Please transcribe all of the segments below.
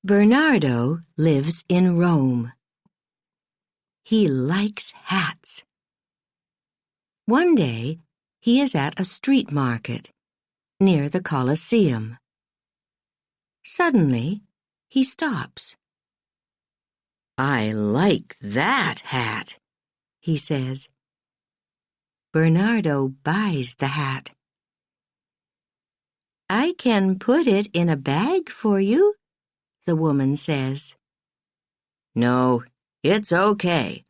Bernardo lives in Rome. He likes hats. One day, he is at a street market near the Colosseum. Suddenly, he stops. "I like that hat," he says. Bernardo buys the hat. "I can put it in a bag for you," the woman says. "No, it's okay,"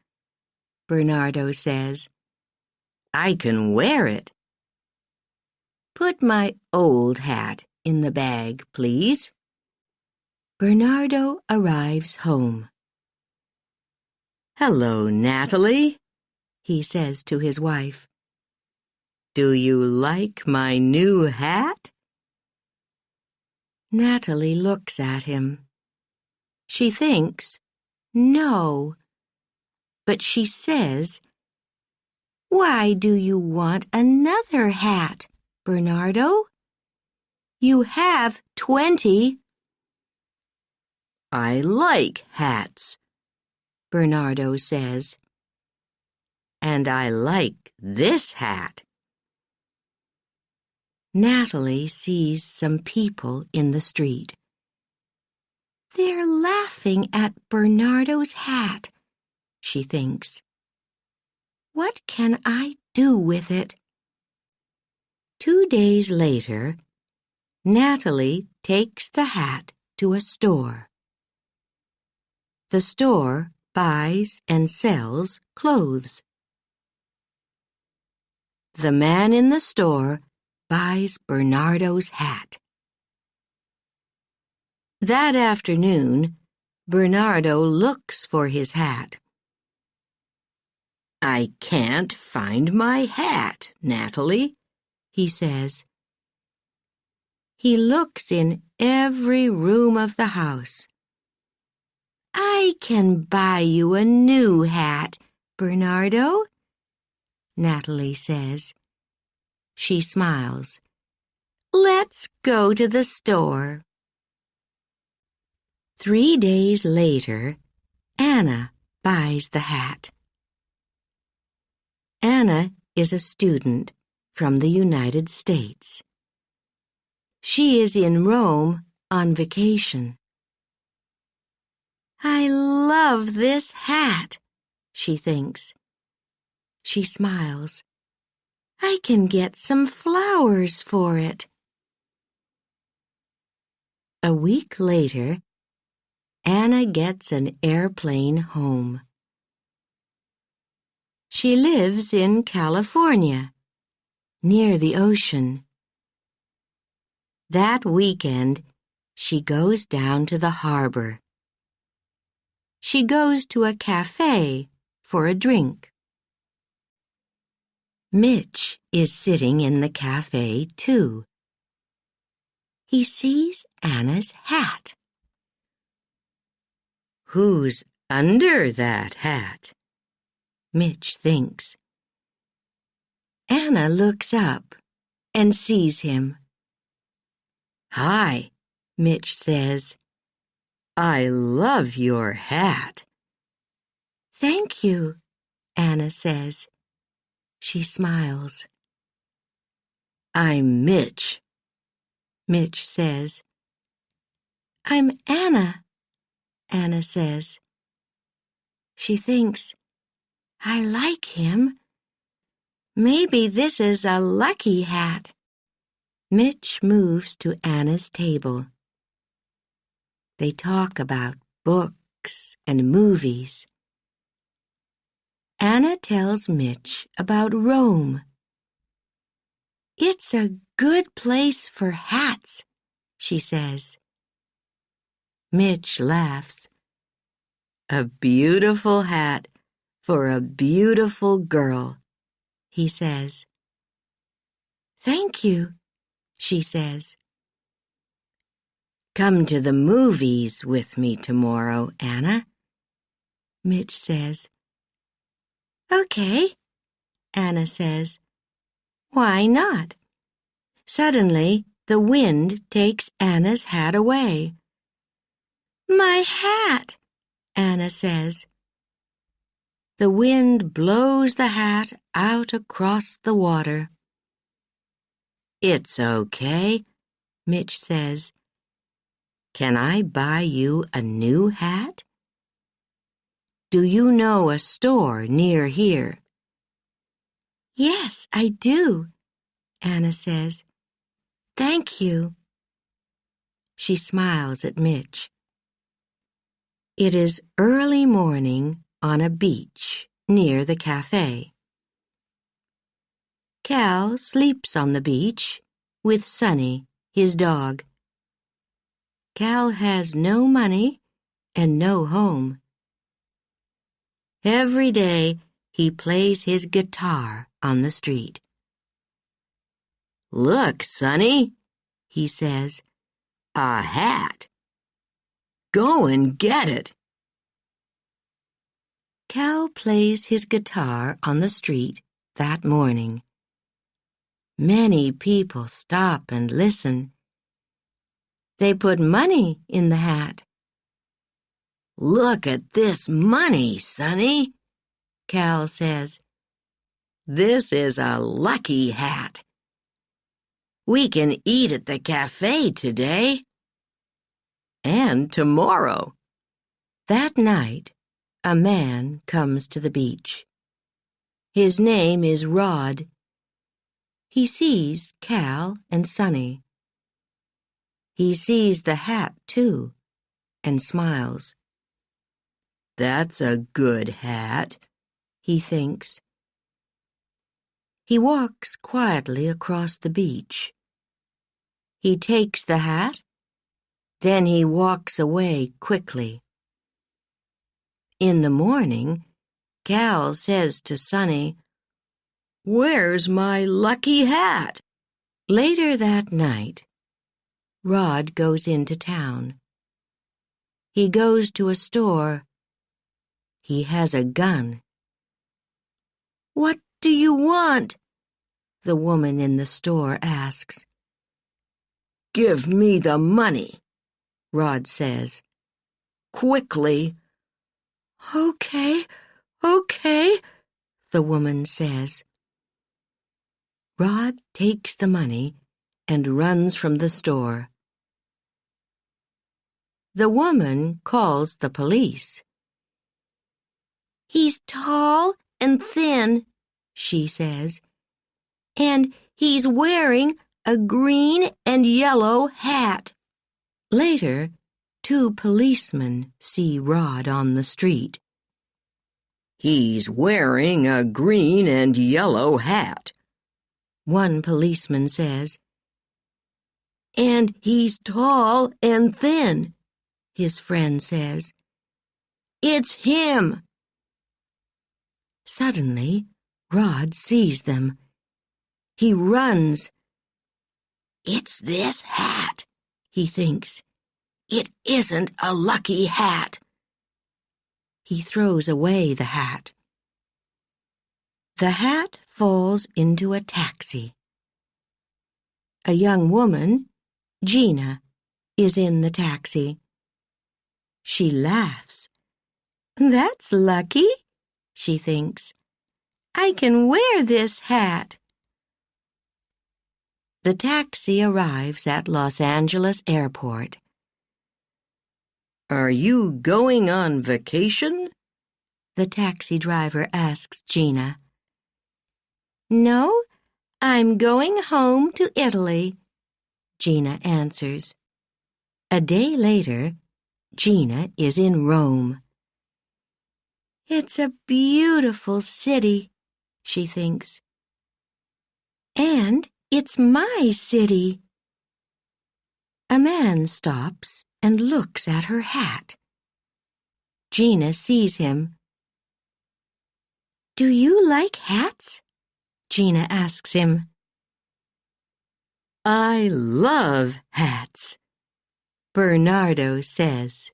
Bernardo says. "I can wear it." "Put my old hat in the bag, please." Bernardo arrives home. "Hello, Natalie," he says to his wife. "Do you like my new hat?" Natalie looks at him. She thinks, no, but she says, "Why do you want another hat, Bernardo? You have 20. "I like hats," Bernardo says. "And I like this hat." Natalie sees some people in the street. They're laughing at Bernardo's hat, she thinks. What can I do with it? 2 days later, Natalie takes the hat to a store. The store buys and sells clothes. The man in the store buys Bernardo's hat. That afternoon, Bernardo looks for his hat. "I can't find my hat, Natalie," he says. He looks in every room of the house. "I can buy you a new hat, Bernardo," Natalie says. She smiles. "Let's go to the store." 3 days later, Anna buys the hat. Anna is a student from the United States. She is in Rome on vacation. "I love this hat," she thinks. She smiles. "I can get some flowers for it." A week later, Anna gets an airplane home. She lives in California, near the ocean. That weekend, she goes down to the harbor. She goes to a cafe for a drink. Mitch is sitting in the cafe, too. He sees Anna's hat. "Who's under that hat?" Mitch thinks. Anna looks up and sees him. "Hi," Mitch says. "I love your hat." "Thank you," Anna says. She smiles. "I'm Mitch," Mitch says. "I'm Anna," Anna says. She thinks, I like him. Maybe this is a lucky hat. Mitch moves to Anna's table. They talk about books and movies. Anna tells Mitch about Rome. "It's a good place for hats," she says. Mitch laughs. "A beautiful hat for a beautiful girl," he says. "Thank you," she says. "Come to the movies with me tomorrow, Anna," Mitch says. "Okay," Anna says. "Why not?" Suddenly, the wind takes Anna's hat away. My hat, Anna says. The wind blows the hat out across the water. It's okay, Mitch says. Can I buy you a new hat? Do you know a store near here? Yes, I do, Anna says. Thank you. She smiles at Mitch. It is early morning on a beach near the cafe. Cal sleeps on the beach with Sonny, his dog. Cal has no money and no home. Every day he plays his guitar on the street. Look, Sonny, he says, a hat. Go and get it. Cal plays his guitar on the street that morning. Many people stop and listen. They put money in the hat. Look at this money, Sonny, Cal says. This is a lucky hat. We can eat at the cafe today. And tomorrow. That night, a man comes to the beach. His name is Rod. He sees Cal and Sonny. He sees the hat, too, and smiles. That's a good hat, he thinks. He walks quietly across the beach. He takes the hat, then he walks away quickly. In the morning, Cal says to Sonny, "Where's my lucky hat?" Later that night, Rod goes into town. He goes to a store. He has a gun. "What do you want?" the woman in the store asks. "Give me the money," Rod says. "Quickly." Okay, the woman says. Rod takes the money and runs from the store. The woman calls the police. "He's tall and thin," she says, "and he's wearing a green and yellow hat." Later, 2 policemen see Rod on the street. "He's wearing a green and yellow hat," one policeman says. "And he's tall and thin," his friend says. "It's him." Suddenly, Rod sees them. He runs. "It's this hat," he thinks. "It isn't a lucky hat." He throws away the hat. The hat falls into a taxi. A young woman, Gina, is in the taxi. She laughs. "That's lucky," she thinks. "I can wear this hat." The taxi arrives at Los Angeles Airport. "Are you going on vacation?" the taxi driver asks Gina. "No, I'm going home to Italy," Gina answers. A day later, Gina is in Rome. "It's a beautiful city," she thinks. "And it's my city." A man stops and looks at her hat. Gina sees him. "Do you like hats?" Gina asks him. "I love hats," Bernardo says.